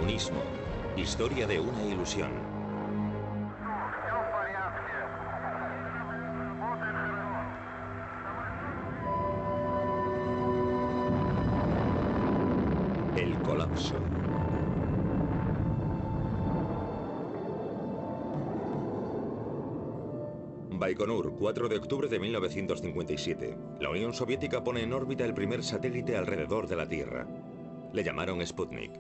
comunismo. Historia de una ilusión. El colapso. Baikonur, 4 de octubre de 1957. La Unión Soviética pone en órbita el primer satélite alrededor de la Tierra. Le llamaron Sputnik.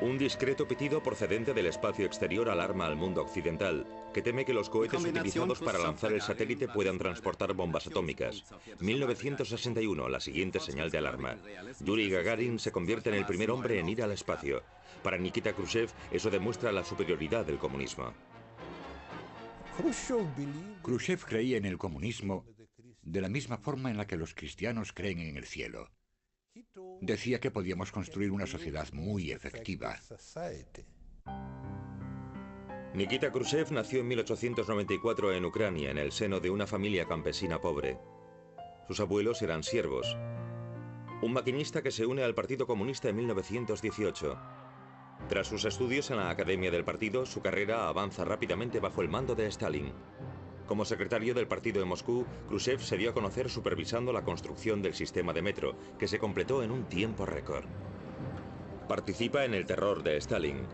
Un discreto pitido procedente del espacio exterior alarma al mundo occidental, que teme que los cohetes utilizados para lanzar el satélite puedan transportar bombas atómicas. 1961, la siguiente señal de alarma. Yuri Gagarin se convierte en el primer hombre en ir al espacio. Para Nikita Khrushchev, eso demuestra la superioridad del comunismo. Khrushchev creía en el comunismo de la misma forma en la que los cristianos creen en el cielo. Decía que podíamos construir una sociedad muy efectiva. Nikita Khrushchev nació en 1894 en Ucrania, en el seno de una familia campesina pobre. Sus abuelos eran siervos. Un maquinista que se une al Partido Comunista en 1918. Tras sus estudios en la Academia del Partido, su carrera avanza rápidamente bajo el mando de Stalin. Como secretario del partido en Moscú, Khrushchev se dio a conocer supervisando la construcción del sistema de metro, que se completó en un tiempo récord. Participa en el terror de Stalin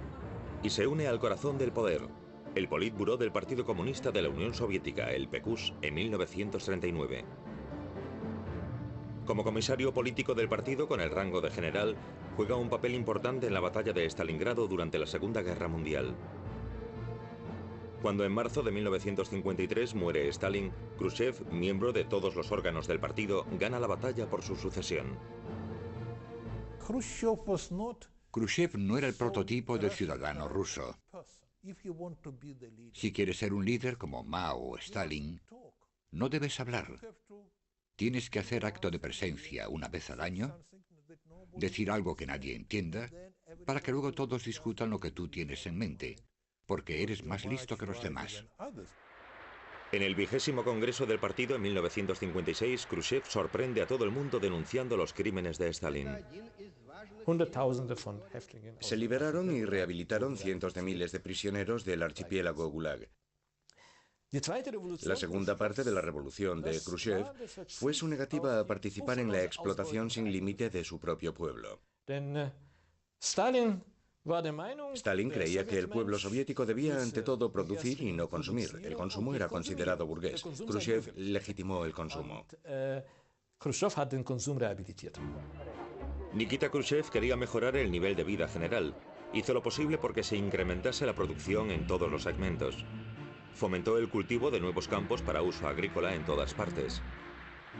y se une al corazón del poder, el Politburó del Partido Comunista de la Unión Soviética, el PQS, en 1939. Como comisario político del partido con el rango de general, juega un papel importante en la batalla de Stalingrado durante la Segunda Guerra Mundial. Cuando en marzo de 1953 muere Stalin, Khrushchev, miembro de todos los órganos del partido, gana la batalla por su sucesión. Khrushchev no era el prototipo de ciudadano ruso. Si quieres ser un líder como Mao o Stalin, no debes hablar. Tienes que hacer acto de presencia una vez al año, decir algo que nadie entienda, para que luego todos discutan lo que tú tienes en mente, porque eres más listo que los demás. En el 20º Congreso del Partido en 1956, Khrushchev sorprende a todo el mundo denunciando los crímenes de Stalin. Se liberaron y rehabilitaron cientos de miles de prisioneros del archipiélago Gulag. La segunda parte de la revolución de Khrushchev fue su negativa a participar en la explotación sin límite de su propio pueblo. Stalin creía que el pueblo soviético debía ante todo producir y no consumir. El consumo era considerado burgués. Khrushchev legitimó el consumo. Nikita Khrushchev quería mejorar el nivel de vida general. Hizo lo posible porque se incrementase la producción en todos los segmentos. Fomentó el cultivo de nuevos campos para uso agrícola en todas partes.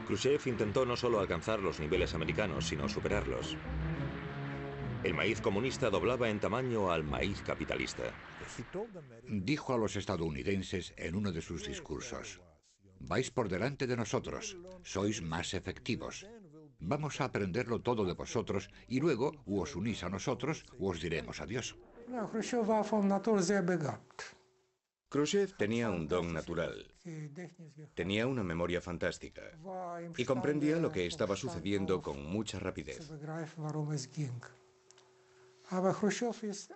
Khrushchev intentó no solo alcanzar los niveles americanos, sino superarlos. El maíz comunista doblaba en tamaño al maíz capitalista. Dijo a los estadounidenses en uno de sus discursos: vais por delante de nosotros, sois más efectivos. Vamos a aprenderlo todo de vosotros y luego o os unís a nosotros o os diremos adiós. Khrushchev tenía un don natural. Tenía una memoria fantástica y comprendía lo que estaba sucediendo con mucha rapidez.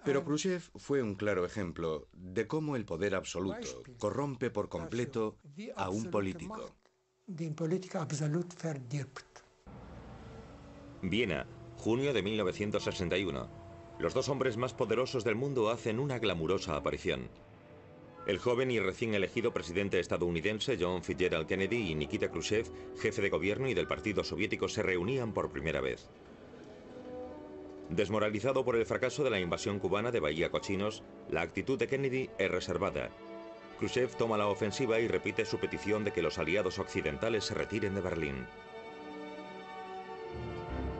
Pero Khrushchev fue un claro ejemplo de cómo el poder absoluto corrompe por completo a un político. Viena, junio de 1961. Los dos hombres más poderosos del mundo hacen una glamurosa aparición. El joven y recién elegido presidente estadounidense John Fitzgerald Kennedy y Nikita Khrushchev, jefe de gobierno y del Partido Soviético, se reunían por primera vez. Desmoralizado por el fracaso de la invasión cubana de Bahía Cochinos, la actitud de Kennedy es reservada. Khrushchev toma la ofensiva y repite su petición de que los aliados occidentales se retiren de Berlín.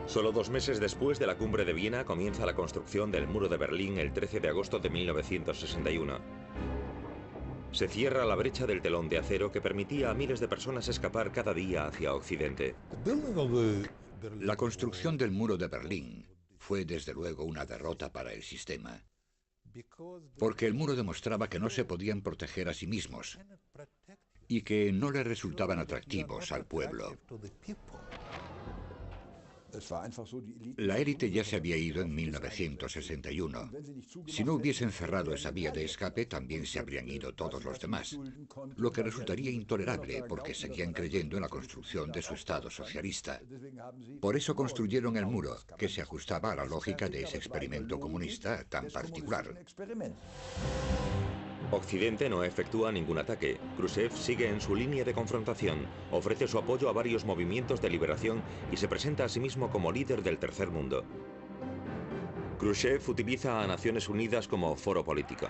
Solo 2 meses después de la cumbre de Viena comienza la construcción del muro de Berlín el 13 de agosto de 1961. Se cierra la brecha del telón de acero que permitía a miles de personas escapar cada día hacia Occidente. La construcción del muro de Berlín fue desde luego una derrota para el sistema, porque el muro demostraba que no se podían proteger a sí mismos y que no le resultaban atractivos al pueblo. La élite ya se había ido en 1961. Si no hubiesen cerrado esa vía de escape, también se habrían ido todos los demás, lo que resultaría intolerable porque seguían creyendo en la construcción de su Estado socialista. Por eso construyeron el muro, que se ajustaba a la lógica de ese experimento comunista tan particular. Occidente no efectúa ningún ataque. Khrushchev sigue en su línea de confrontación, ofrece su apoyo a varios movimientos de liberación y se presenta a sí mismo como líder del tercer mundo. Khrushchev utiliza a Naciones Unidas como foro político.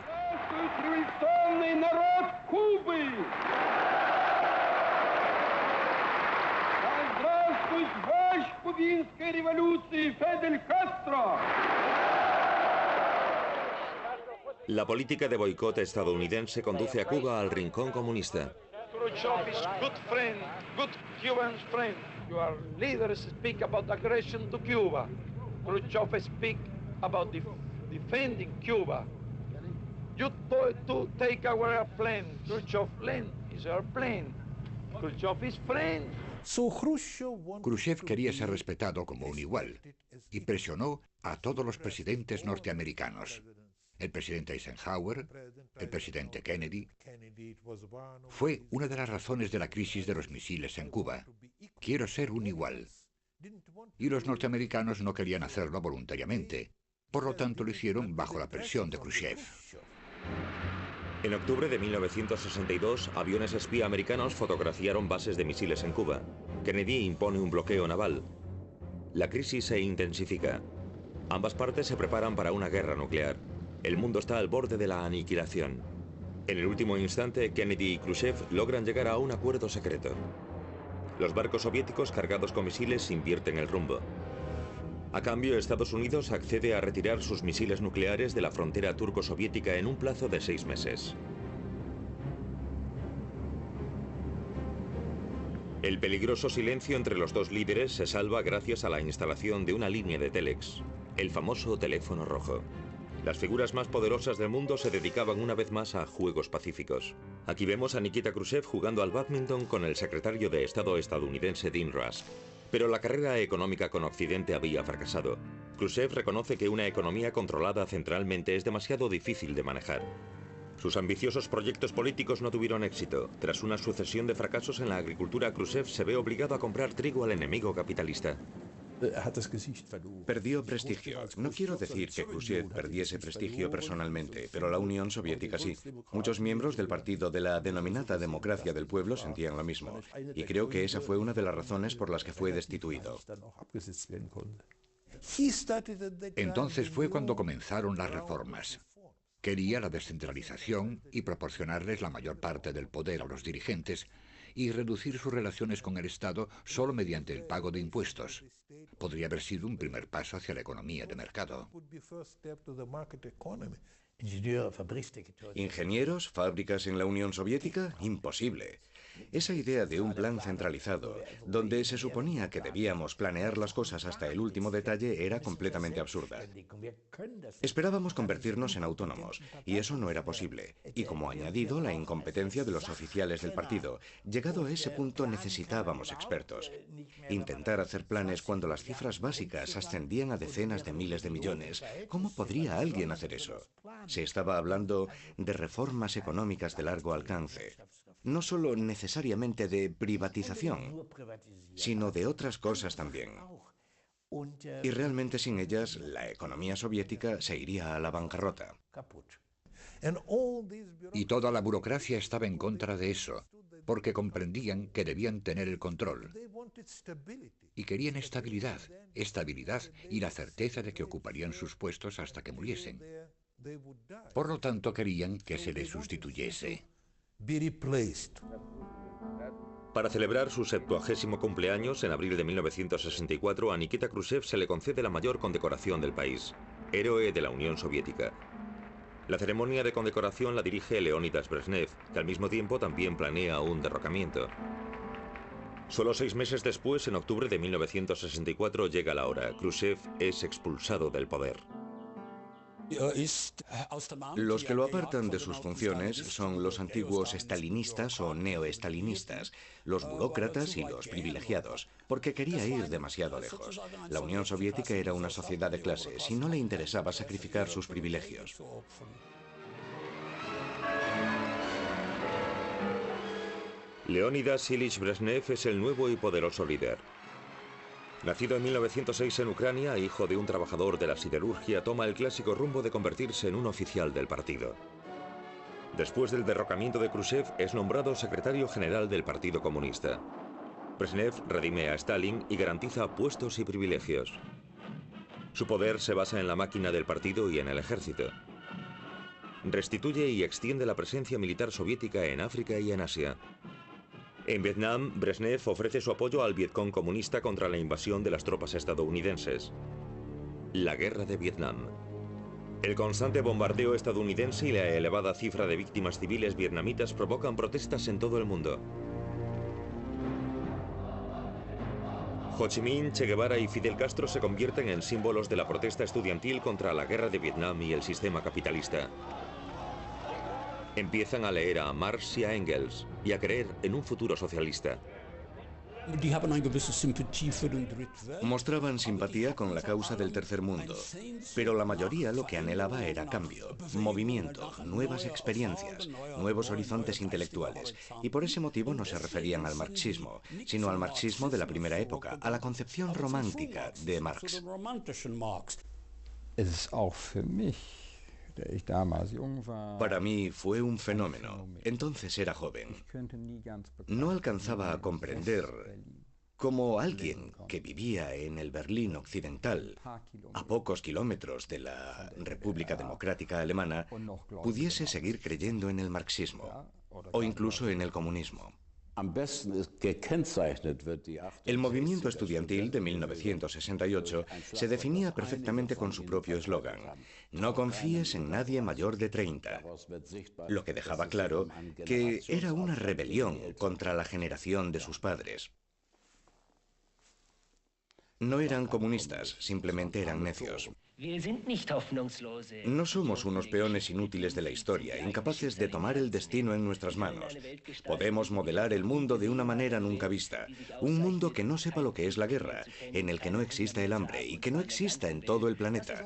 La política de boicot estadounidense conduce a Cuba al rincón comunista. Khrushchev is good friend, good Cuban friend. Your leaders speak about aggression to Cuba. Khrushchev speak about defending Cuba. You to take our airplane. Khrushchev plane is our plane. Khrushchev is friend. Khrushchev quería ser respetado como un igual y presionó a todos los presidentes norteamericanos. El presidente Eisenhower, el presidente Kennedy. Fue una de las razones de la crisis de los misiles en Cuba. Quiero ser un igual. Y los norteamericanos no querían hacerlo voluntariamente. Por lo tanto, lo hicieron bajo la presión de Khrushchev. En octubre de 1962, aviones espía americanos fotografiaron bases de misiles en Cuba. Kennedy impone un bloqueo naval. La crisis se intensifica. Ambas partes se preparan para una guerra nuclear. El mundo está al borde de la aniquilación. En el último instante, Kennedy y Khrushchev logran llegar a un acuerdo secreto. Los barcos soviéticos cargados con misiles invierten el rumbo. A cambio, Estados Unidos accede a retirar sus misiles nucleares de la frontera turco-soviética en un plazo de 6 meses. El peligroso silencio entre los dos líderes se salva gracias a la instalación de una línea de telex, el famoso teléfono rojo. Las figuras más poderosas del mundo se dedicaban una vez más a juegos pacíficos. Aquí vemos a Nikita Khrushchev jugando al bádminton con el secretario de Estado estadounidense Dean Rusk. Pero la carrera económica con Occidente había fracasado. Khrushchev reconoce que una economía controlada centralmente es demasiado difícil de manejar. Sus ambiciosos proyectos políticos no tuvieron éxito. Tras una sucesión de fracasos en la agricultura, Khrushchev se ve obligado a comprar trigo al enemigo capitalista. Perdió prestigio. No quiero decir que Khrushchev perdiese prestigio personalmente, pero la Unión Soviética sí. Muchos miembros del partido de la denominada democracia del pueblo sentían lo mismo. Y creo que esa fue una de las razones por las que fue destituido. Entonces fue cuando comenzaron las reformas. Quería la descentralización y proporcionarles la mayor parte del poder a los dirigentes y reducir sus relaciones con el Estado solo mediante el pago de impuestos. Podría haber sido un primer paso hacia la economía de mercado. ¿Ingenieros? ¿Fábricas en la Unión Soviética? Imposible. Esa idea de un plan centralizado, donde se suponía que debíamos planear las cosas hasta el último detalle, era completamente absurda. Esperábamos convertirnos en autónomos, y eso no era posible. Y como añadido, la incompetencia de los oficiales del partido. Llegado a ese punto necesitábamos expertos. Intentar hacer planes cuando las cifras básicas ascendían a decenas de miles de millones. ¿Cómo podría alguien hacer eso? Se estaba hablando de reformas económicas de largo alcance. No solo necesariamente de privatización, sino de otras cosas también. Y realmente sin ellas, la economía soviética se iría a la bancarrota. Y toda la burocracia estaba en contra de eso, porque comprendían que debían tener el control. Y querían estabilidad y la certeza de que ocuparían sus puestos hasta que muriesen. Por lo tanto, querían que se les sustituyese. Para celebrar su 70º cumpleaños, en abril de 1964, a Nikita Khrushchev se le concede la mayor condecoración del país, héroe de la Unión Soviética. La ceremonia de condecoración la dirige Leonidas Brezhnev, que al mismo tiempo también planea un derrocamiento. Solo 6 meses después, en octubre de 1964, llega la hora. Khrushchev es expulsado del poder. Los que lo apartan de sus funciones son los antiguos estalinistas o neoestalinistas, los burócratas y los privilegiados, porque quería ir demasiado lejos. La Unión Soviética era una sociedad de clases y no le interesaba sacrificar sus privilegios. Leonidas Ilich Brezhnev es el nuevo y poderoso líder. Nacido en 1906 en Ucrania, hijo de un trabajador de la siderurgia, toma el clásico rumbo de convertirse en un oficial del partido. Después del derrocamiento de Khrushchev, es nombrado secretario general del Partido Comunista. Brezhnev redime a Stalin y garantiza puestos y privilegios. Su poder se basa en la máquina del partido y en el ejército. Restituye y extiende la presencia militar soviética en África y en Asia. En Vietnam, Brezhnev ofrece su apoyo al Vietcong comunista contra la invasión de las tropas estadounidenses. La guerra de Vietnam. El constante bombardeo estadounidense y la elevada cifra de víctimas civiles vietnamitas provocan protestas en todo el mundo. Ho Chi Minh, Che Guevara y Fidel Castro se convierten en símbolos de la protesta estudiantil contra la guerra de Vietnam y el sistema capitalista. Empiezan a leer a Marx y a Engels y a creer en un futuro socialista. Mostraban simpatía con la causa del tercer mundo, pero la mayoría lo que anhelaba era cambio, movimiento, nuevas experiencias, nuevos horizontes intelectuales, y por ese motivo no se referían al marxismo, sino al marxismo de la primera época, a la concepción romántica de Marx. Para mí fue un fenómeno. Entonces era joven. No alcanzaba a comprender cómo alguien que vivía en el Berlín occidental, a pocos kilómetros de la República Democrática Alemana, pudiese seguir creyendo en el marxismo o incluso en el comunismo. El movimiento estudiantil de 1968 se definía perfectamente con su propio eslogan: no confíes en nadie mayor de 30, lo que dejaba claro que era una rebelión contra la generación de sus padres. No eran comunistas, simplemente eran necios. No somos unos peones inútiles de la historia, incapaces de tomar el destino en nuestras manos. Podemos modelar el mundo de una manera nunca vista. Un mundo que no sepa lo que es la guerra, en el que no exista el hambre y que no exista en todo el planeta.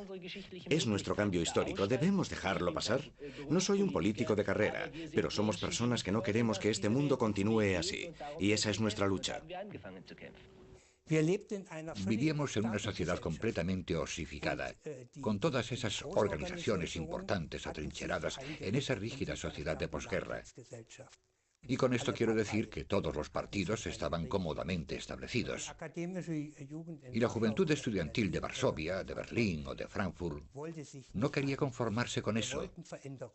Es nuestro cambio histórico, ¿debemos dejarlo pasar? No soy un político de carrera, pero somos personas que no queremos que este mundo continúe así. Y esa es nuestra lucha. Vivíamos en una sociedad completamente osificada, con todas esas organizaciones importantes atrincheradas en esa rígida sociedad de posguerra. Y con esto quiero decir que todos los partidos estaban cómodamente establecidos. Y la juventud estudiantil de Varsovia, de Berlín o de Frankfurt no quería conformarse con eso.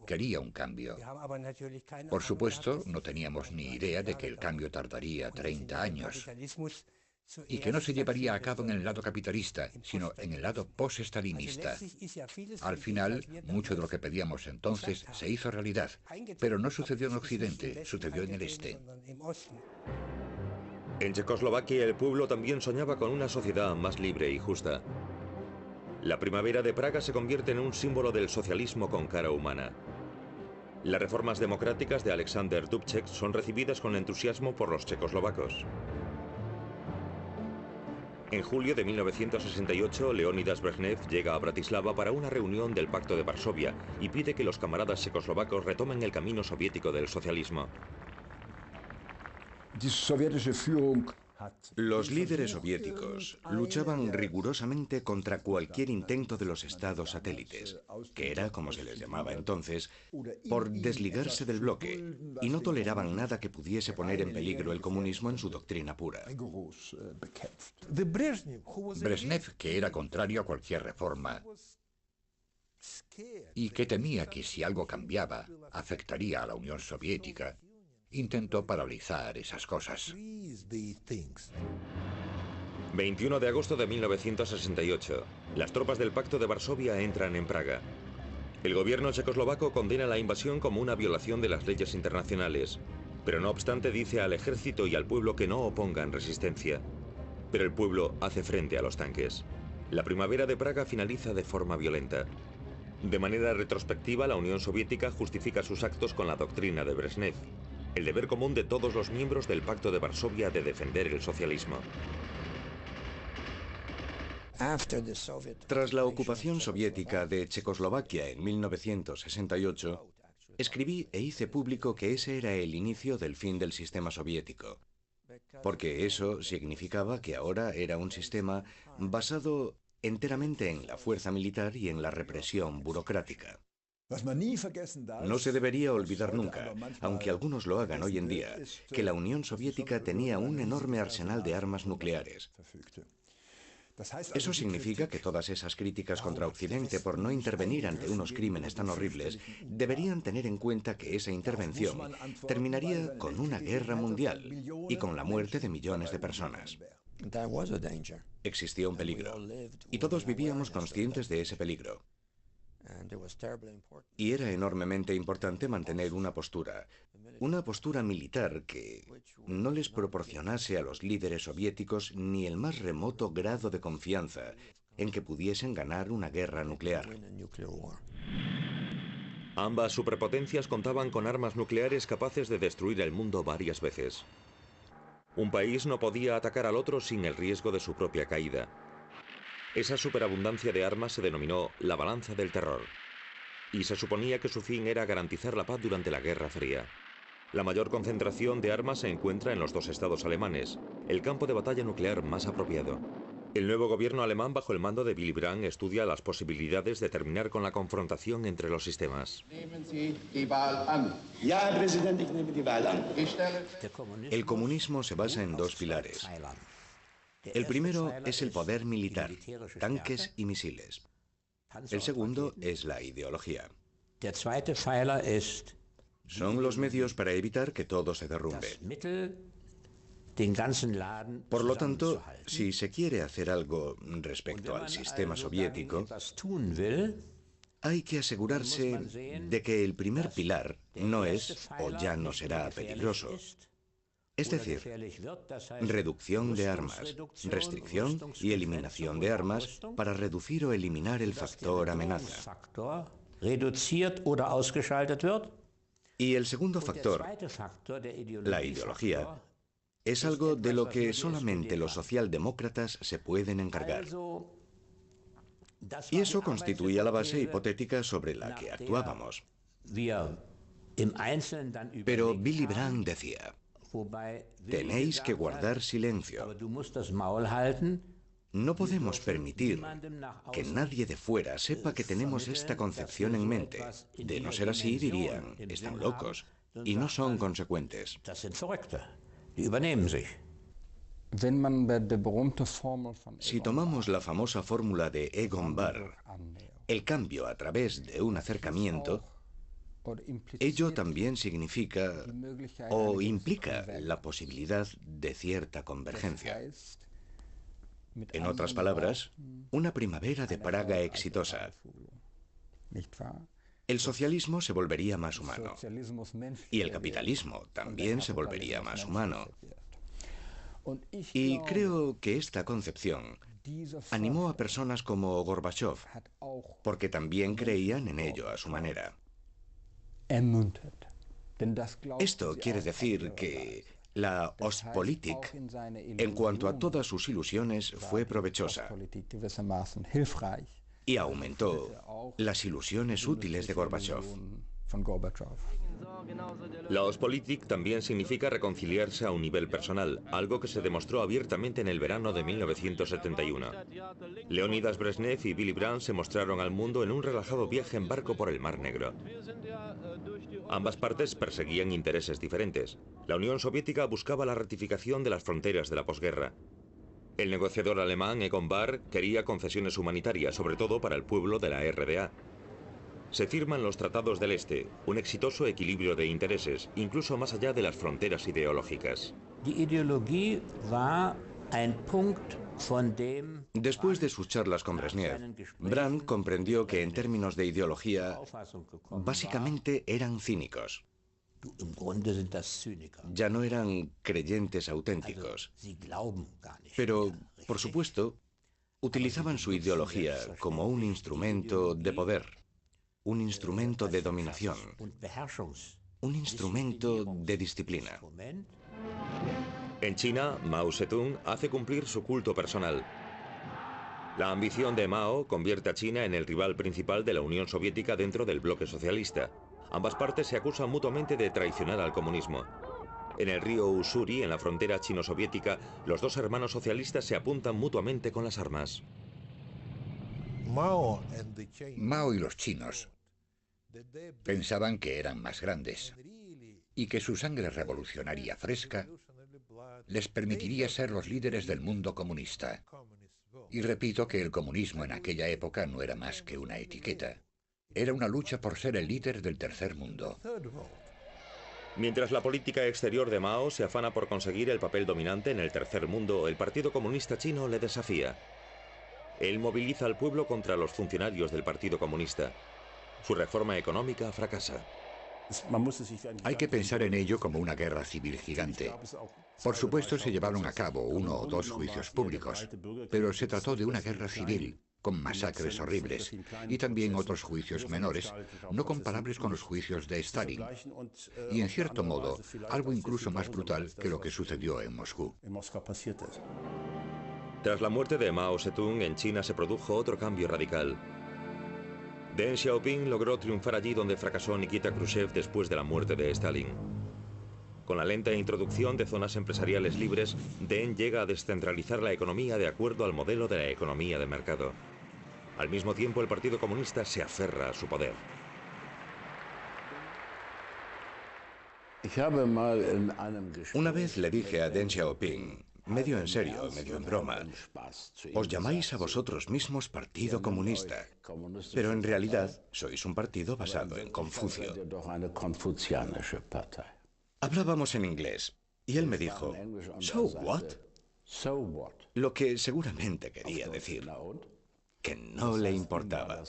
Quería un cambio. Por supuesto, no teníamos ni idea de que el cambio tardaría 30 años. Y que no se llevaría a cabo en el lado capitalista, sino en el lado post-estalinista. Al final, mucho de lo que pedíamos entonces se hizo realidad, pero no sucedió en Occidente, sucedió en el Este. En Checoslovaquia el pueblo también soñaba con una sociedad más libre y justa. La primavera de Praga se convierte en un símbolo del socialismo con cara humana. Las reformas democráticas de Alexander Dubček son recibidas con entusiasmo por los checoslovacos. En julio de 1968, Leonidas Brezhnev llega a Bratislava para una reunión del Pacto de Varsovia y pide que los camaradas checoslovacos retomen el camino soviético del socialismo. Los líderes soviéticos luchaban rigurosamente contra cualquier intento de los estados satélites, que era como se les llamaba entonces, por desligarse del bloque, y no toleraban nada que pudiese poner en peligro el comunismo en su doctrina pura. Brezhnev, que era contrario a cualquier reforma y que temía que si algo cambiaba afectaría a la Unión Soviética, intentó paralizar esas cosas. 21 de agosto de 1968. Las tropas del Pacto de Varsovia entran en Praga. El gobierno checoslovaco condena la invasión como una violación de las leyes internacionales, pero no obstante dice al ejército y al pueblo que no opongan resistencia. Pero el pueblo hace frente a los tanques. La primavera de Praga finaliza de forma violenta. De manera retrospectiva, la Unión Soviética justifica sus actos con la doctrina de Brezhnev, el deber común de todos los miembros del Pacto de Varsovia de defender el socialismo. Tras la ocupación soviética de Checoslovaquia en 1968, escribí e hice público que ese era el inicio del fin del sistema soviético, porque eso significaba que ahora era un sistema basado enteramente en la fuerza militar y en la represión burocrática. No se debería olvidar nunca, aunque algunos lo hagan hoy en día, que la Unión Soviética tenía un enorme arsenal de armas nucleares. Eso significa que todas esas críticas contra Occidente por no intervenir ante unos crímenes tan horribles deberían tener en cuenta que esa intervención terminaría con una guerra mundial y con la muerte de millones de personas. Existía un peligro, y todos vivíamos conscientes de ese peligro. Y era enormemente importante mantener una postura militar que no les proporcionase a los líderes soviéticos ni el más remoto grado de confianza en que pudiesen ganar una guerra nuclear. Ambas superpotencias contaban con armas nucleares capaces de destruir el mundo varias veces. Un país no podía atacar al otro sin el riesgo de su propia caída. Esa superabundancia de armas se denominó la balanza del terror, y se suponía que su fin era garantizar la paz durante la Guerra Fría. La mayor concentración de armas se encuentra en los dos estados alemanes, el campo de batalla nuclear más apropiado. El nuevo gobierno alemán, bajo el mando de Willy Brandt, estudia las posibilidades de terminar con la confrontación entre los sistemas. El comunismo se basa en dos pilares. El primero es el poder militar, tanques y misiles. El segundo es la ideología. Son los medios para evitar que todo se derrumbe. Por lo tanto, si se quiere hacer algo respecto al sistema soviético, hay que asegurarse de que el primer pilar no es o ya no será peligroso. Es decir, reducción de armas, restricción y eliminación de armas para reducir o eliminar el factor amenaza. Y el segundo factor, la ideología, es algo de lo que solamente los socialdemócratas se pueden encargar. Y eso constituía la base hipotética sobre la que actuábamos. Pero Willy Brandt decía: tenéis que guardar silencio. No podemos permitir que nadie de fuera sepa que tenemos esta concepción en mente. De no ser así, dirían, están locos, y no son consecuentes. Si tomamos la famosa fórmula de Egon Bahr, el cambio a través de un acercamiento, ello también significa o implica la posibilidad de cierta convergencia. En otras palabras, una primavera de Praga exitosa. El socialismo se volvería más humano. Y el capitalismo también se volvería más humano. Y creo que esta concepción animó a personas como Gorbachev, porque también creían en ello a su manera. Esto quiere decir que la Ostpolitik, en cuanto a todas sus ilusiones, fue provechosa y aumentó las ilusiones útiles de Gorbachev. La Ostpolitik también significa reconciliarse a un nivel personal, algo que se demostró abiertamente en el verano de 1971. Leonidas Brezhnev y Willy Brandt se mostraron al mundo en un relajado viaje en barco por el Mar Negro. Ambas partes perseguían intereses diferentes. La Unión Soviética buscaba la ratificación de las fronteras de la posguerra. El negociador alemán Egon Bahr quería concesiones humanitarias, sobre todo para el pueblo de la RDA. Se firman los Tratados del Este, un exitoso equilibrio de intereses, incluso más allá de las fronteras ideológicas. Después de sus charlas con Brezhnev, Brandt comprendió que en términos de ideología, básicamente eran cínicos. Ya no eran creyentes auténticos. Pero, por supuesto, utilizaban su ideología como un instrumento de poder. un instrumento de dominación, un instrumento de disciplina. En China, Mao Zedong hace cumplir su culto personal. La ambición de Mao convierte a China en el rival principal de la Unión Soviética dentro del bloque socialista. Ambas partes se acusan mutuamente de traicionar al comunismo. En el río Ussuri, en la frontera chino-soviética, los dos hermanos socialistas se apuntan mutuamente con las armas. Mao y los chinos pensaban que eran más grandes y que su sangre revolucionaria fresca les permitiría ser los líderes del mundo comunista. Y repito que el comunismo en aquella época no era más que una etiqueta. Era una lucha por ser el líder del tercer mundo. Mientras la política exterior de Mao se afana por conseguir el papel dominante en el tercer mundo, el Partido Comunista Chino le desafía. Él moviliza al pueblo contra los funcionarios del Partido Comunista. Su reforma económica fracasa. Hay que pensar en ello como una guerra civil gigante. Por supuesto, se llevaron a cabo 1 o 2 juicios públicos, pero se trató de una guerra civil, con masacres horribles, y también otros juicios menores, no comparables con los juicios de Stalin, y en cierto modo, algo incluso más brutal que lo que sucedió en Moscú. Tras la muerte de Mao Zedong, en China se produjo otro cambio radical. Deng Xiaoping logró triunfar allí donde fracasó Nikita Khrushchev después de la muerte de Stalin. Con la lenta introducción de zonas empresariales libres, Deng llega a descentralizar la economía de acuerdo al modelo de la economía de mercado. Al mismo tiempo, el Partido Comunista se aferra a su poder. Una vez le dije a Deng Xiaoping, medio en serio, medio en broma, os llamáis a vosotros mismos Partido Comunista, pero en realidad sois un partido basado en Confucio. Hablábamos en inglés y él me dijo, ¿so what? Lo que seguramente quería decir que no le importaba.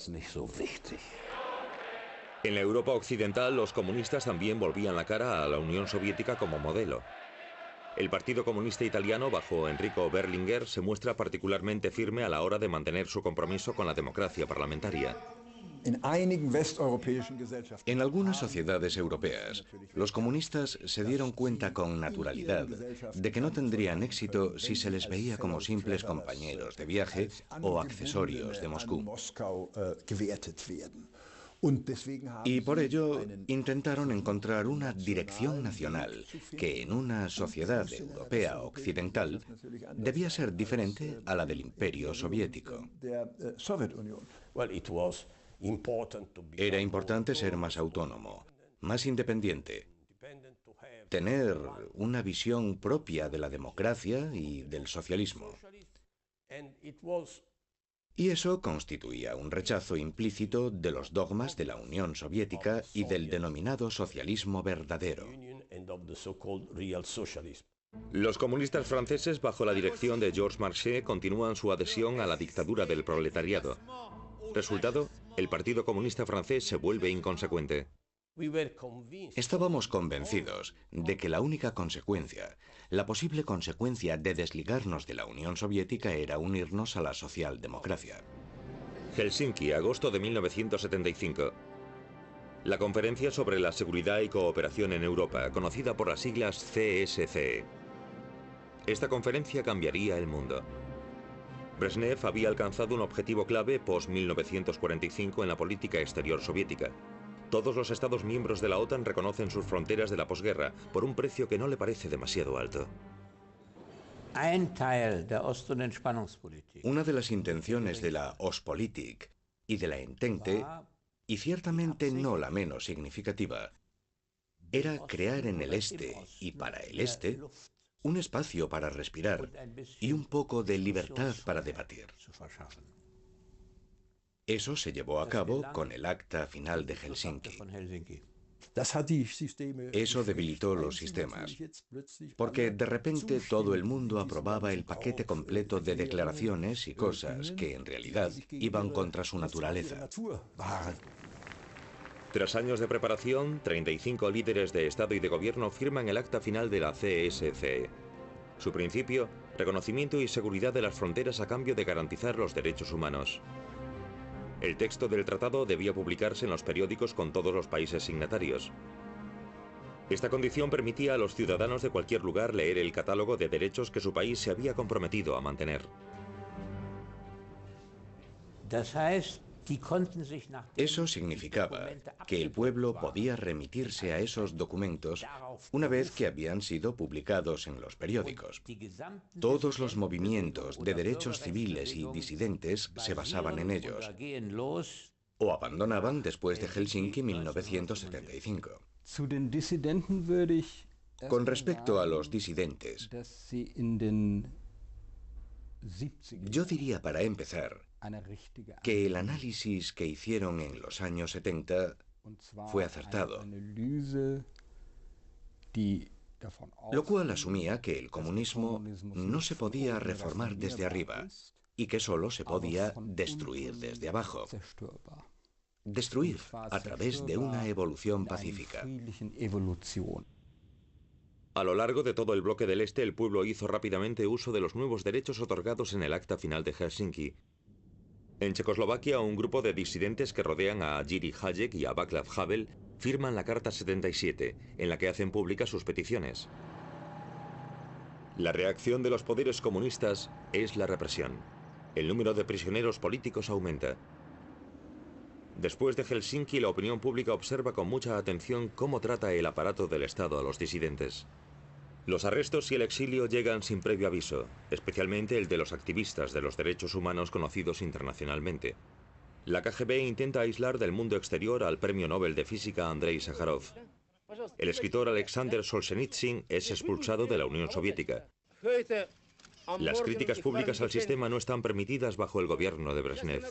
En la Europa occidental, los comunistas también volvían la cara a la Unión Soviética como modelo. El Partido Comunista Italiano, bajo Enrico Berlinguer, se muestra particularmente firme a la hora de mantener su compromiso con la democracia parlamentaria. En algunas sociedades europeas, los comunistas se dieron cuenta con naturalidad de que no tendrían éxito si se les veía como simples compañeros de viaje o accesorios de Moscú. Y por ello intentaron encontrar una dirección nacional que en una sociedad europea occidental debía ser diferente a la del Imperio Soviético. Era importante ser más autónomo, más independiente, tener una visión propia de la democracia y del socialismo. Y eso constituía un rechazo implícito de los dogmas de la Unión Soviética y del denominado socialismo verdadero. Los comunistas franceses, bajo la dirección de Georges Marchais, continúan su adhesión a la dictadura del proletariado. Resultado, el Partido Comunista francés se vuelve inconsecuente. Estábamos convencidos de que la única consecuencia, la posible consecuencia de desligarnos de la Unión Soviética era unirnos a la socialdemocracia. Helsinki, agosto de 1975. La Conferencia sobre la Seguridad y Cooperación en Europa, conocida por las siglas CSCE. Esta conferencia cambiaría el mundo. Brezhnev había alcanzado un objetivo clave post-1945 en la política exterior soviética. Todos los Estados miembros de la OTAN reconocen sus fronteras de la posguerra por un precio que no le parece demasiado alto. Una de las intenciones de la Ostpolitik y de la Entente, y ciertamente no la menos significativa, era crear en el este y para el este un espacio para respirar y un poco de libertad para debatir. Eso se llevó a cabo con el Acta Final de Helsinki. Eso debilitó los sistemas, porque de repente todo el mundo aprobaba el paquete completo de declaraciones y cosas que en realidad iban contra su naturaleza. Tras años de preparación, 35 líderes de Estado y de Gobierno firman el acta final de la CSCE. Su principio, reconocimiento y seguridad de las fronteras a cambio de garantizar los derechos humanos. El texto del tratado debía publicarse en los periódicos con todos los países signatarios. Esta condición permitía a los ciudadanos de cualquier lugar leer el catálogo de derechos que su país se había comprometido a mantener. Eso significaba que el pueblo podía remitirse a esos documentos una vez que habían sido publicados en los periódicos. Todos los movimientos de derechos civiles y disidentes se basaban en ellos, o abandonaban después de Helsinki 1975. Con respecto a los disidentes, yo diría para empezar que el análisis que hicieron en los años 70 fue acertado, lo cual asumía que el comunismo no se podía reformar desde arriba y que solo se podía destruir desde abajo. Destruir a través de una evolución pacífica. A lo largo de todo el bloque del Este, el pueblo hizo rápidamente uso de los nuevos derechos otorgados en el Acta Final de Helsinki. En Checoslovaquia, un grupo de disidentes que rodean a Jiří Hájek y a Václav Havel firman la Carta 77, en la que hacen públicas sus peticiones. La reacción de los poderes comunistas es la represión. El número de prisioneros políticos aumenta. Después de Helsinki, la opinión pública observa con mucha atención cómo trata el aparato del Estado a los disidentes. Los arrestos y el exilio llegan sin previo aviso, especialmente el de los activistas de los derechos humanos conocidos internacionalmente. La KGB intenta aislar del mundo exterior al premio Nobel de Física Andrei Sájarov. El escritor Alexander Solzhenitsyn es expulsado de la Unión Soviética. Las críticas públicas al sistema no están permitidas bajo el gobierno de Brezhnev.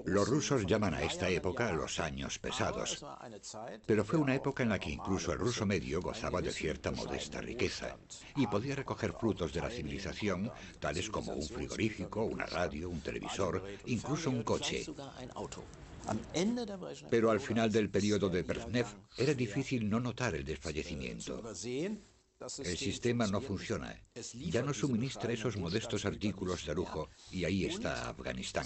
Los rusos llaman a esta época los años pesados, pero fue una época en la que incluso el ruso medio gozaba de cierta modesta riqueza y podía recoger frutos de la civilización, tales como un frigorífico, una radio, un televisor, incluso un coche. Pero al final del periodo de Brezhnev era difícil no notar el desfallecimiento. El sistema no funciona, ya no suministra esos modestos artículos de lujo y ahí está Afganistán.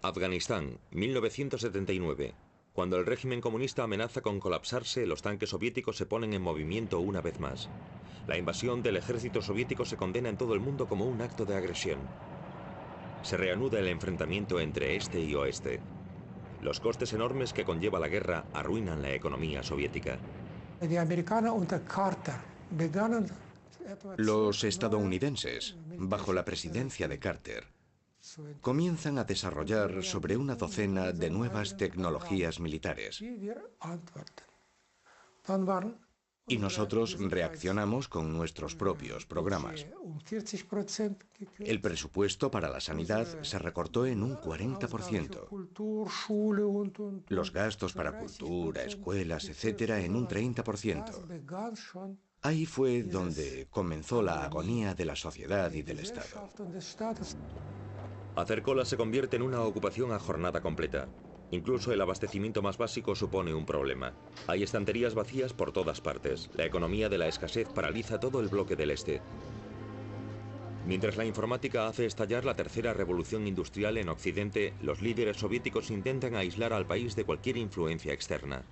Afganistán, 1979. Cuando el régimen comunista amenaza con colapsarse, los tanques soviéticos se ponen en movimiento una vez más. La invasión del ejército soviético se condena en todo el mundo como un acto de agresión. Se reanuda el enfrentamiento entre este y oeste. Los costes enormes que conlleva la guerra arruinan la economía soviética. Los estadounidenses, bajo la presidencia de Carter, comienzan a desarrollar sobre una docena de nuevas tecnologías militares. Y nosotros reaccionamos con nuestros propios programas. El presupuesto para la sanidad se recortó en un 40%. Los gastos para cultura, escuelas, etc. en un 30%. Ahí fue donde comenzó la agonía de la sociedad y del Estado. Hacer cola se convierte en una ocupación a jornada completa. Incluso el abastecimiento más básico supone un problema. Hay estanterías vacías por todas partes. La economía de la escasez paraliza todo el bloque del Este. Mientras la informática hace estallar la tercera revolución industrial en Occidente, los líderes soviéticos intentan aislar al país de cualquier influencia externa.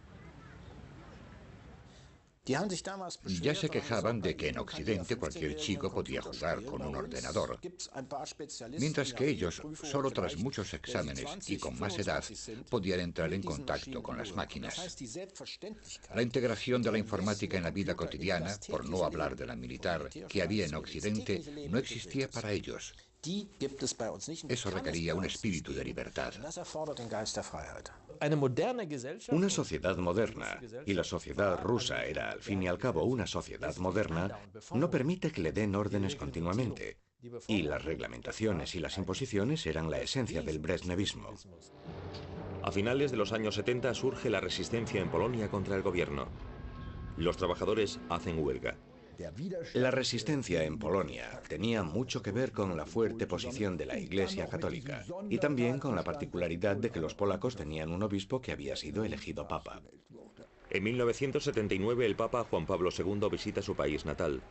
Ya se quejaban de que en Occidente cualquier chico podía jugar con un ordenador, mientras que ellos, solo tras muchos exámenes y con más edad, podían entrar en contacto con las máquinas. La integración de la informática en la vida cotidiana, por no hablar de la militar, que había en Occidente, no existía para ellos. Eso requería un espíritu de libertad. Una sociedad moderna, y la sociedad rusa era al fin y al cabo una sociedad moderna, no permite que le den órdenes continuamente, y las reglamentaciones y las imposiciones eran la esencia del brezhnevismo. A finales de los años 70 surge la resistencia en Polonia contra el gobierno. Los trabajadores hacen huelga. La resistencia en Polonia tenía mucho que ver con la fuerte posición de la Iglesia Católica y también con la particularidad de que los polacos tenían un obispo que había sido elegido papa. En 1979 el Papa Juan Pablo II visita su país natal.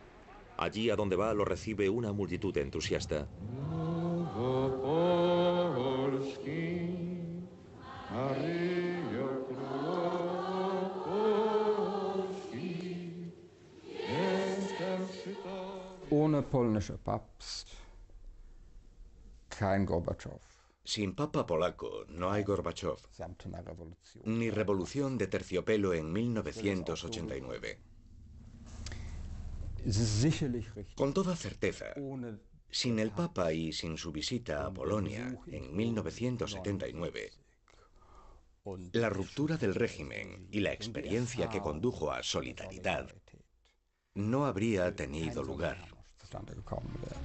Allí a donde va lo recibe una multitud entusiasta. Ohne polnische Papst, kein Gorbatschow. Sin papa polaco no hay Gorbachov, Samtene Revolution. ni revolución de terciopelo en 1989. Es ist sicherlich richtig. Con toda certeza, Ohne sin el Papa y sin su visita a Polonia en 1979, la ruptura del régimen y la experiencia que condujo a Solidaridad no habría tenido lugar. zustande gekommen wäre.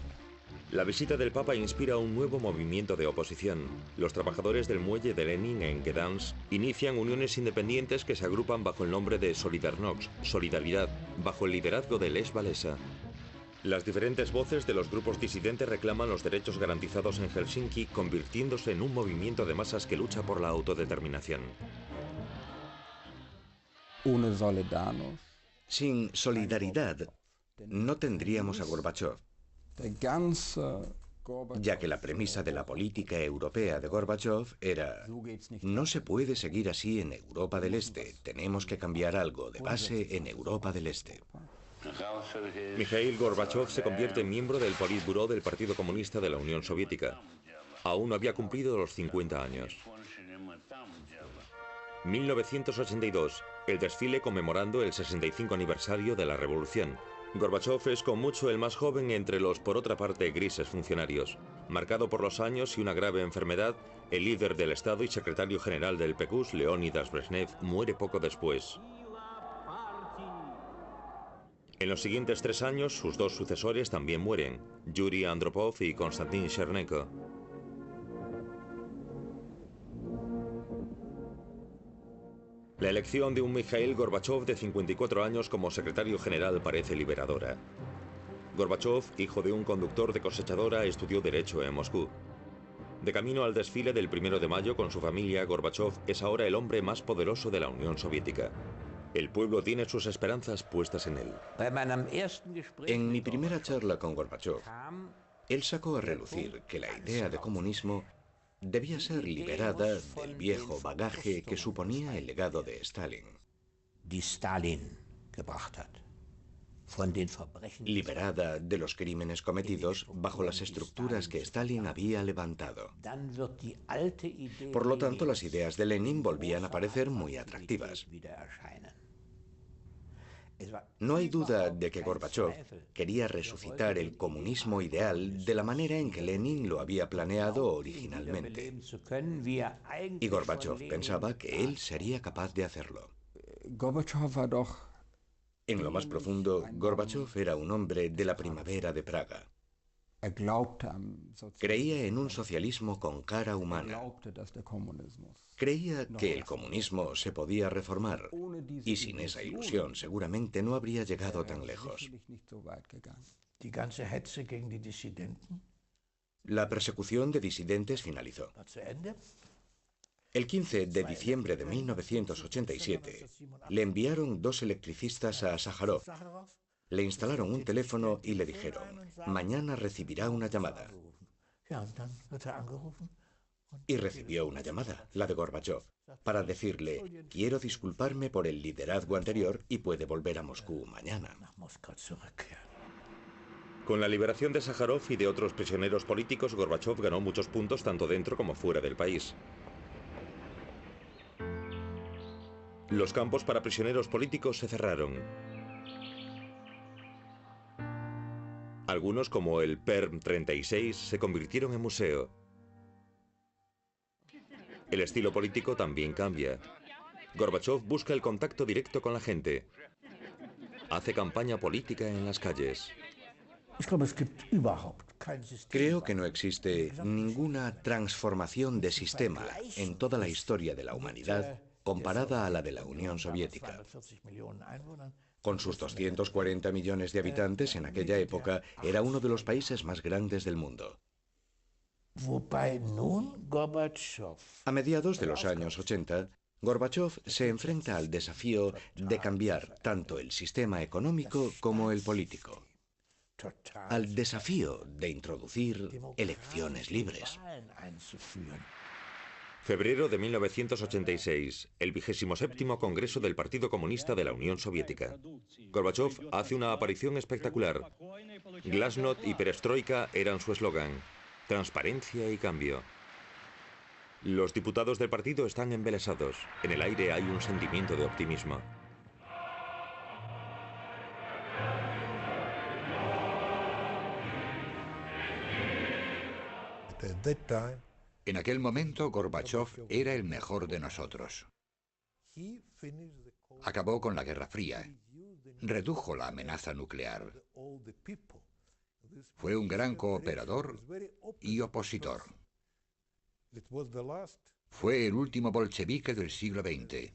La visita del Papa inspira un nuevo movimiento de oposición. Los trabajadores del muelle de Lenin en Gdansk inician uniones independientes que se agrupan bajo el nombre de Solidarność, Solidaridad, bajo el liderazgo de Lech Walesa. Las diferentes voces de los grupos disidentes reclaman los derechos garantizados en Helsinki, convirtiéndose en un movimiento de masas que lucha por la autodeterminación. Ohne Solidarność, Sin Solidaridad no tendríamos a Gorbachov, der ganze Gorbatschow, ya que la premisa de la política europea de Gorbachov era: so geht's nicht. no se puede seguir así en Europa del Este, tenemos que cambiar algo de base en Europa del Este. Mikhail Gorbachev se convierte en miembro del Politburó del Partido Comunista de la Unión Soviética. Aún no había cumplido los 50 años. 1982, el desfile conmemorando el 65 aniversario de la Revolución. Gorbachev es con mucho el más joven entre los, por otra parte, grises funcionarios. Marcado por los años y una grave enfermedad, el líder del Estado y secretario general del PQS, Leonidas Brezhnev, muere poco después. En los siguientes 3 años, sus 2 sucesores también mueren, Yuri Andropov y Konstantin Chernenko. La elección de un Mikhail Gorbachev de 54 años como secretario general parece liberadora. Gorbachev, hijo de un conductor de cosechadora, estudió Derecho en Moscú. De camino al desfile del 1 de mayo con su familia, Gorbachev es ahora el hombre más poderoso de la Unión Soviética. El pueblo tiene sus esperanzas puestas en él. En mi primera charla con Gorbachov, él sacó a relucir que la idea de comunismo debía ser liberada del viejo bagaje que suponía el legado de Stalin. Liberada de los crímenes cometidos bajo las estructuras que Stalin había levantado. Por lo tanto, las ideas de Lenin volvían a parecer muy atractivas. No hay duda de que Gorbachov quería resucitar el comunismo ideal de la manera en que Lenin lo había planeado originalmente. Y Gorbachov pensaba que él sería capaz de hacerlo. Gorbatschow war doch En lo más profundo, Gorbachov era un hombre de la primavera de Praga. glaubte am Sozialismus, Creía en un socialismo con cara humana. glaubte, dass der Kommunismus Creía que el comunismo se podía reformar. ohne diese Y sin esa ilusión seguramente no habría llegado tan lejos. sicherlich nicht so weit gegangen. Die ganze Hetze gegen die Dissidenten La persecución de disidentes finalizó. war zu Ende. El 15 de diciembre de 1987 le enviaron 2 electricistas a Sájarov. Le instalaron un teléfono y le dijeron: mañana recibirá una llamada. Ja, und dann wird angerufen. Y recibió una llamada, la de Gorbachov, para decirle: quiero disculparme por el liderazgo anterior y puede volver a Moscú mañana. Nach Moskau zurückkehren. Con la liberación de Sájarov y de otros prisioneros políticos, Gorbachev ganó muchos puntos tanto dentro como fuera del país. Los campos para prisioneros políticos se cerraron. Algunos, como el Perm 36, se convirtieron en museo. El estilo político también cambia. Gorbachev busca el contacto directo con la gente. Hace campaña política en las calles. Ich glaube, es gibt überhaupt kein System. Creo que no existe ninguna transformación de sistema en toda la historia de la humanidad comparada a la de la Unión Soviética. 240 Millionen Einwohnern. Con sus 240 millones de habitantes en aquella época, era uno de los países más grandes del mundo. Wobei nun Gorbatschow A mediados de los años 80, Gorbachov se enfrenta al desafío de cambiar tanto el sistema económico como el político. al desafío de introducir elecciones libres. Febrero de 1986, el 27º Congreso del Partido Comunista de la Unión Soviética. Gorbachov hace una aparición espectacular. Glasnost y Perestroika eran su eslogan. Transparencia y cambio. Los diputados del partido están embelesados. En el aire hay un sentimiento de optimismo. En aquel momento, Gorbachov era el mejor de nosotros. Acabó con la Guerra Fría. Redujo la amenaza nuclear. Fue un gran cooperador y opositor. Fue el último bolchevique del siglo XX.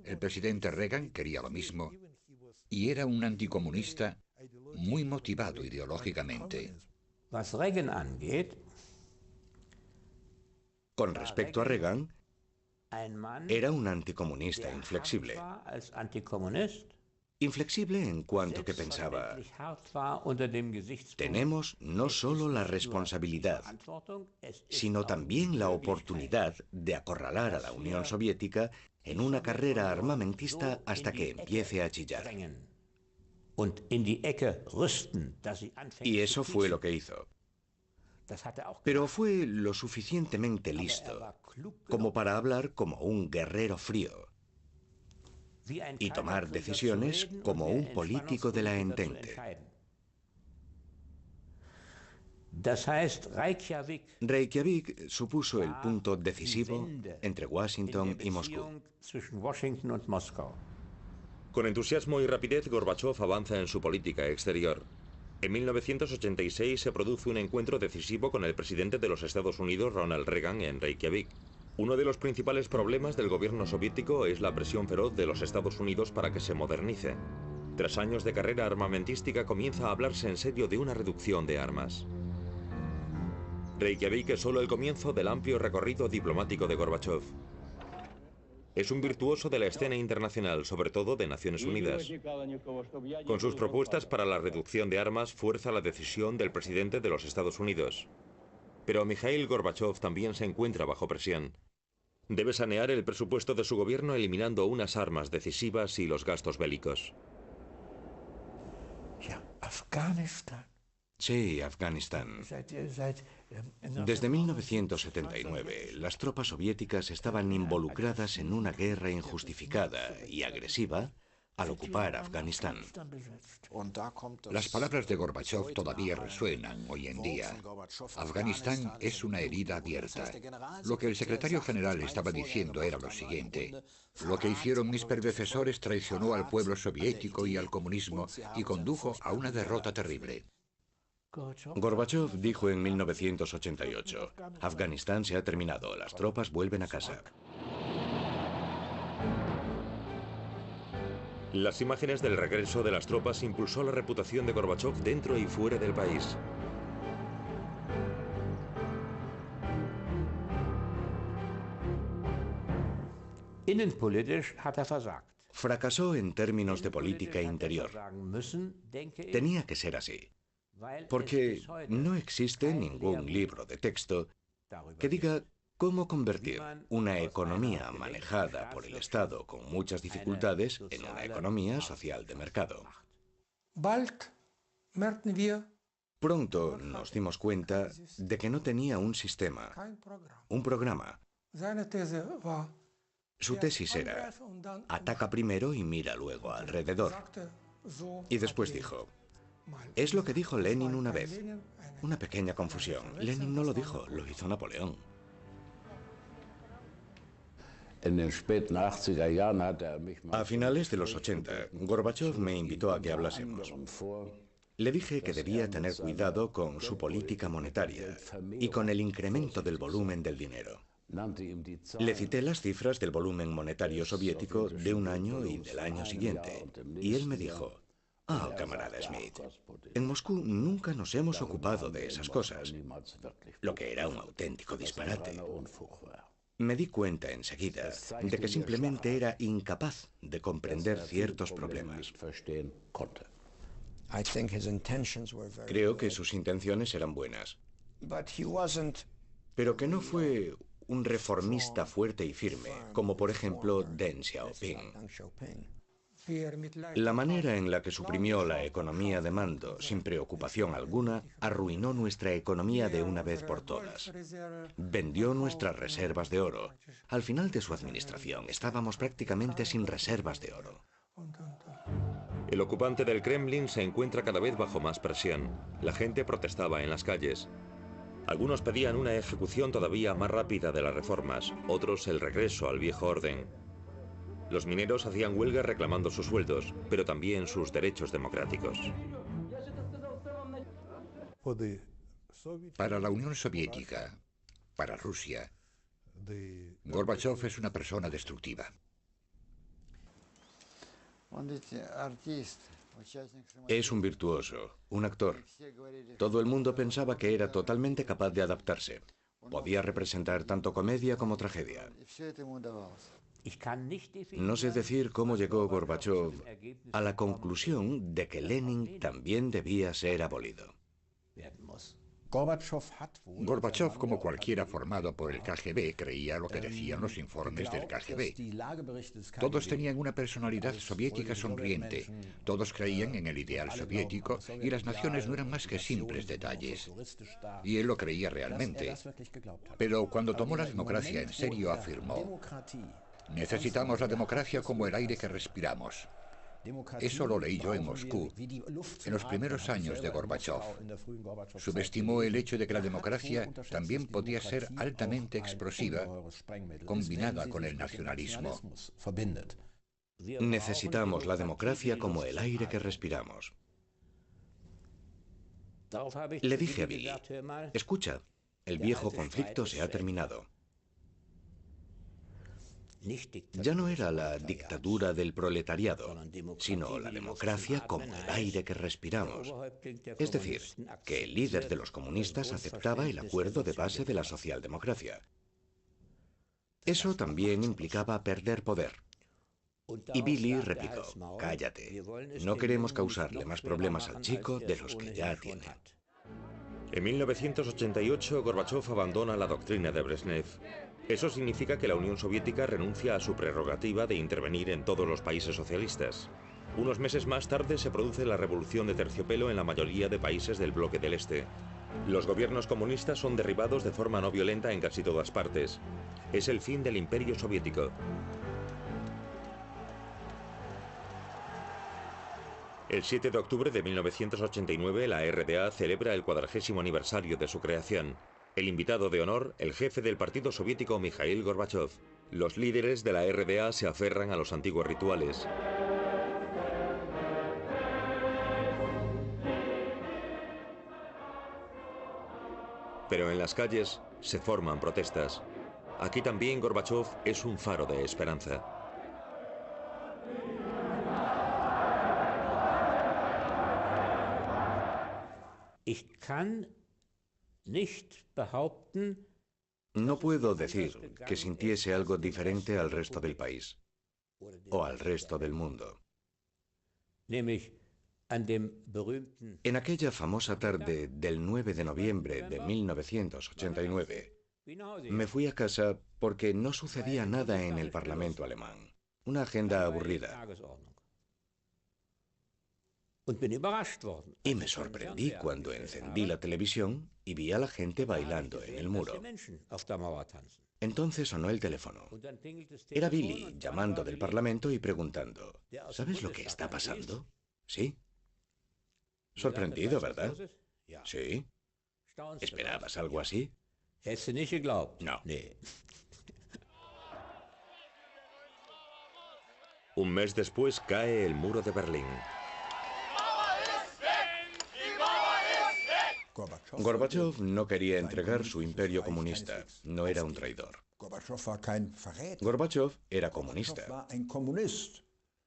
El presidente Reagan quería lo mismo y era un anticomunista muy motivado ideológicamente. Con respecto a Reagan, era un anticomunista inflexible. Inflexible en cuanto que pensaba, tenemos no solo la responsabilidad, sino también la oportunidad de acorralar a la Unión Soviética en una carrera armamentista hasta que empiece a chillar. Y eso fue lo que hizo. Pero fue lo suficientemente listo como para hablar como un guerrero frío y tomar decisiones como un político de la entente. Reykjavik supuso el punto decisivo entre Washington y Moscú. Con entusiasmo y rapidez, Gorbachov avanza en su política exterior. En 1986 se produce un encuentro decisivo con el presidente de los Estados Unidos, Ronald Reagan, en Reykjavik. Uno de los principales problemas del gobierno soviético es la presión feroz de los Estados Unidos para que se modernice. Tras años de carrera armamentística, comienza a hablarse en serio de una reducción de armas. Reykjavik es solo el comienzo del amplio recorrido diplomático de Gorbachov. Es un virtuoso de la escena internacional, sobre todo de Naciones Unidas. Con sus propuestas para la reducción de armas, fuerza la decisión del presidente de los Estados Unidos. Pero Mikhail Gorbachov también se encuentra bajo presión. Debe sanear el presupuesto de su gobierno eliminando unas armas decisivas y los gastos bélicos. Sí, Afganistán. Desde 1979, las tropas soviéticas estaban involucradas en una guerra injustificada y agresiva al ocupar Afganistán. Las palabras de Gorbachov todavía resuenan hoy en día. Afganistán es una herida abierta. Lo que el secretario general estaba diciendo era lo siguiente: lo que hicieron mis predecesores traicionó al pueblo soviético y al comunismo y condujo a una derrota terrible. Gorbachov dijo en 1988, Afganistán se ha terminado, las tropas vuelven a casa. Las imágenes del regreso de las tropas impulsó la reputación de Gorbachov dentro y fuera del país. Fracasó en términos de política interior. Tenía que ser así, porque no existe ningún libro de texto que diga cómo convertir una economía manejada por el Estado con muchas dificultades en una economía social de mercado. Pronto nos dimos cuenta de que no tenía un sistema, un programa. Su tesis era, ataca primero y mira luego alrededor. Y después dijo, es lo que dijo Lenin una vez. Una pequeña confusión. Lenin no lo dijo, lo hizo Napoleón. A finales de los 80, Gorbachov me invitó a que hablásemos. Le dije que debía tener cuidado con su política monetaria y con el incremento del volumen del dinero. Le cité las cifras del volumen monetario soviético de un año y del año siguiente, y él me dijo, camarada Smith, en Moscú nunca nos hemos ocupado de esas cosas, lo que era un auténtico disparate. Me di cuenta enseguida de que simplemente era incapaz de comprender ciertos problemas. Creo que sus intenciones eran buenas, pero que no fue un reformista fuerte y firme, como por ejemplo Deng Xiaoping. La manera en la que suprimió la economía de mando sin preocupación alguna arruinó nuestra economía de una vez por todas. Vendió nuestras reservas de oro. Al final de su administración estábamos prácticamente sin reservas de oro. El ocupante del Kremlin se encuentra cada vez bajo más presión. La gente protestaba en las calles. Algunos pedían una ejecución todavía más rápida de las reformas, otros el regreso al viejo orden. Los mineros hacían huelga reclamando sus sueldos, pero también sus derechos democráticos. Para la Unión Soviética, para Rusia, Gorbachov es una persona destructiva. Es un virtuoso, un actor. Todo el mundo pensaba que era totalmente capaz de adaptarse. Podía representar tanto comedia como tragedia. No sé decir cómo llegó Gorbachov a la conclusión de que Lenin también debía ser abolido. Gorbachov, como cualquiera formado por el KGB, creía lo que decían los informes del KGB. Todos tenían una personalidad soviética sonriente, todos creían en el ideal soviético y las naciones no eran más que simples detalles. Y él lo creía realmente. Pero cuando tomó la democracia en serio afirmó: necesitamos la democracia como el aire que respiramos. Eso lo leí yo en Moscú, en los primeros años de Gorbachov. Subestimó el hecho de que la democracia también podía ser altamente explosiva, combinada con el nacionalismo. Necesitamos la democracia como el aire que respiramos. Le dije a Billy: escucha, el viejo conflicto se ha terminado. Ya no era la dictadura del proletariado, sino la democracia como el aire que respiramos. Es decir, que el líder de los comunistas aceptaba el acuerdo de base de la socialdemocracia. Eso también implicaba perder poder. Y Billy replicó: cállate, no queremos causarle más problemas al chico de los que ya tiene. En 1988, Gorbachov abandona la doctrina de Brezhnev. Eso significa que la Unión Soviética renuncia a su prerrogativa de intervenir en todos los países socialistas. Unos meses más tarde se produce la revolución de terciopelo en la mayoría de países del bloque del Este. Los gobiernos comunistas son derribados de forma no violenta en casi todas partes. Es el fin del Imperio Soviético. El 7 de octubre de 1989, la RDA celebra el 40º aniversario de su creación. El invitado de honor, el jefe del Partido Soviético Mikhail Gorbachov. Los líderes de la RDA se aferran a los antiguos rituales. Pero en las calles se forman protestas. Aquí también Gorbachov es un faro de esperanza. No puedo decir que sintiese algo diferente al resto del país o al resto del mundo. En aquella famosa tarde del 9 de noviembre de 1989, me fui a casa porque no sucedía nada en el Parlamento alemán. Una agenda aburrida. Y me sorprendí cuando encendí la televisión y vi a la gente bailando en el muro. Entonces sonó el teléfono. Era Billy llamando del Parlamento y preguntando: ¿sabes lo que está pasando? ¿Sí? Sorprendido, ¿verdad? Sí. ¿Esperabas algo así? No. Un mes después cae el muro de Berlín. Gorbachov no quería entregar su imperio comunista. No era un traidor. Gorbachov era comunista,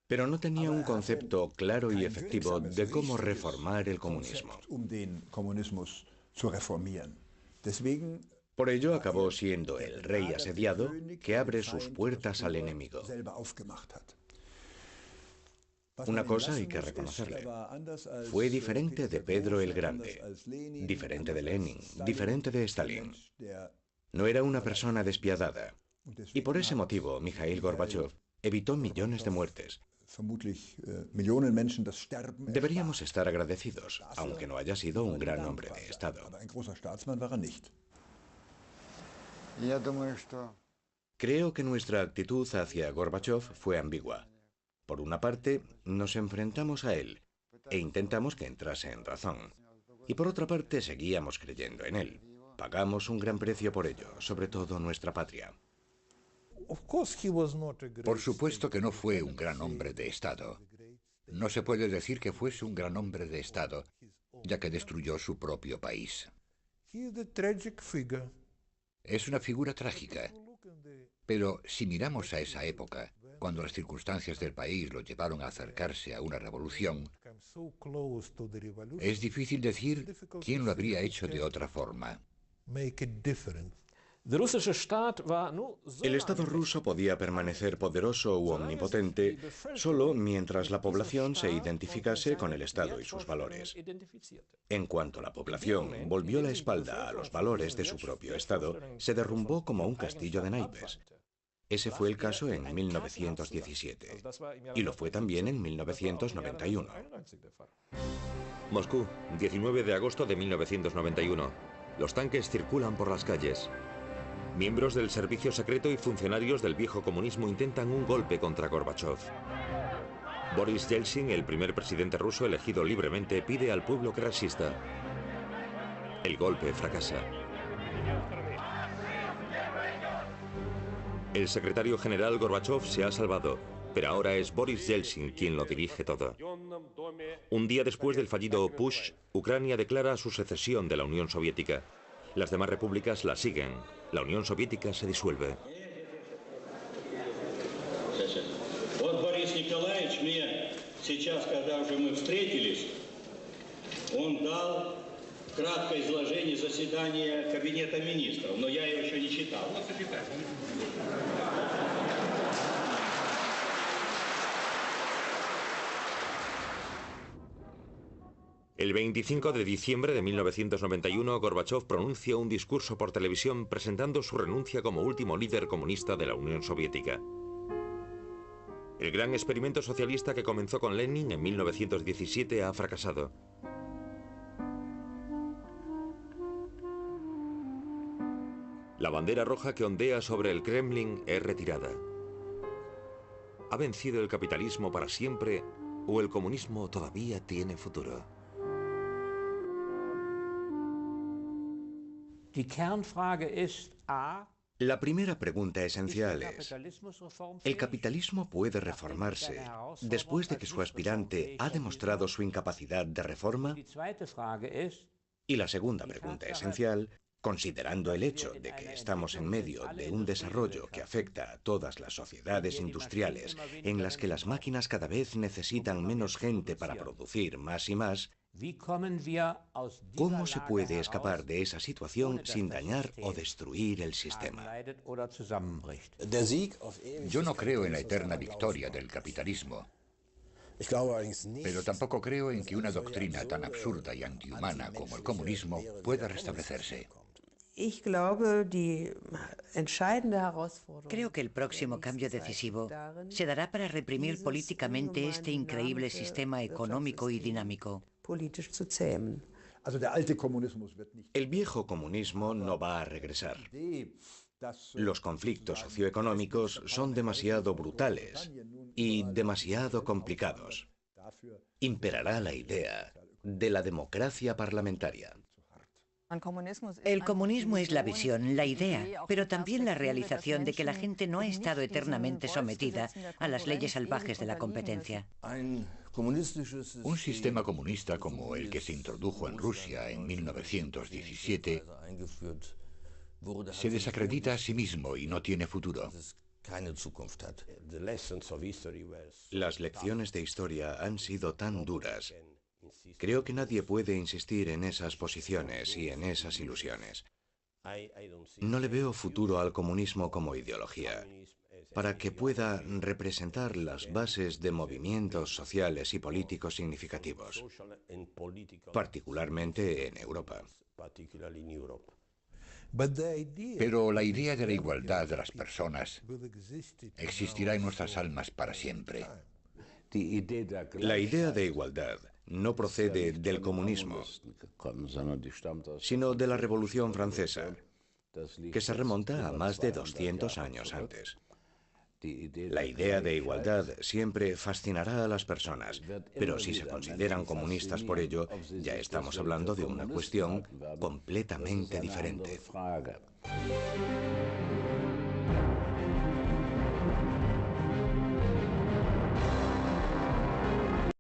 pero no tenía un concepto claro y efectivo de cómo reformar el comunismo. Por ello acabó siendo el rey asediado que abre sus puertas al enemigo. Una cosa hay que reconocerle. Fue diferente de Pedro el Grande, diferente de Lenin, diferente de Stalin. No era una persona despiadada. Y por ese motivo, Mikhail Gorbachev evitó millones de muertes. Deberíamos estar agradecidos, aunque no haya sido un gran hombre de Estado. Creo que nuestra actitud hacia Gorbachev fue ambigua. Por una parte, nos enfrentamos a él e intentamos que entrase en razón. Y por otra parte, seguíamos creyendo en él. Pagamos un gran precio por ello, sobre todo nuestra patria. Por supuesto que no fue un gran hombre de Estado. No se puede decir que fuese un gran hombre de Estado, ya que destruyó su propio país. Es una figura trágica. Pero si miramos a esa época, cuando las circunstancias del país lo llevaron a acercarse a una revolución, es difícil decir quién lo habría hecho de otra forma. El Estado ruso podía permanecer poderoso u omnipotente solo mientras la población se identificase con el Estado y sus valores. En cuanto la población volvió la espalda a los valores de su propio Estado, se derrumbó como un castillo de naipes. Ese fue el caso en 1917, y lo fue también en 1991. Moscú, 19 de agosto de 1991. Los tanques circulan por las calles. Miembros del servicio secreto y funcionarios del viejo comunismo intentan un golpe contra Gorbachev. Boris Yeltsin, el primer presidente ruso elegido libremente, pide al pueblo que resista. El golpe fracasa. El secretario general Gorbachev se ha salvado, pero ahora es Boris Yeltsin quien lo dirige todo. Un día después del fallido putsch, Ucrania declara su secesión de la Unión Soviética. Las demás repúblicas la siguen. La Unión Soviética se disuelve. Вот Борис Николаевич мне сейчас, когда уже мы встретились, он дал краткое изложение заседания Кабинета министров, но я его еще не читал. El 25 de diciembre de 1991, Gorbachev pronuncia un discurso por televisión presentando su renuncia como último líder comunista de la Unión Soviética. El gran experimento socialista que comenzó con Lenin en 1917 ha fracasado. La bandera roja que ondea sobre el Kremlin es retirada. ¿Ha vencido el capitalismo para siempre o el comunismo todavía tiene futuro? La primera pregunta esencial es, ¿el capitalismo puede reformarse después de que su aspirante ha demostrado su incapacidad de reforma? Y la segunda pregunta esencial, considerando el hecho de que estamos en medio de un desarrollo que afecta a todas las sociedades industriales, en las que las máquinas cada vez necesitan menos gente para producir más y más, ¿cómo se puede escapar de esa situación sin dañar o destruir el sistema? Yo no creo en la eterna victoria del capitalismo. Pero tampoco creo en que una doctrina tan absurda y antihumana como el comunismo pueda restablecerse. Creo que el próximo cambio decisivo se dará para reprimir políticamente este increíble sistema económico y dinámico. El viejo comunismo no va a regresar. Los conflictos socioeconómicos son demasiado brutales y demasiado complicados. Imperará la idea de la democracia parlamentaria. El comunismo es la visión, la idea, pero también la realización de que la gente no ha estado eternamente sometida a las leyes salvajes de la competencia. Un sistema comunista como el que se introdujo en Rusia en 1917 se desacredita a sí mismo y no tiene futuro. Las lecciones de historia han sido tan duras. Creo que nadie puede insistir en esas posiciones y en esas ilusiones. No le veo futuro al comunismo como ideología. para que pueda representar las bases de movimientos sociales y políticos significativos, particularmente en Europa. Pero la idea de la igualdad de las personas existirá en nuestras almas para siempre. La idea de igualdad no procede del comunismo, sino de la Revolución Francesa, que se remonta a más de 200 años antes. La idea de igualdad siempre fascinará a las personas, pero si se consideran comunistas por ello, ya estamos hablando de una cuestión completamente diferente.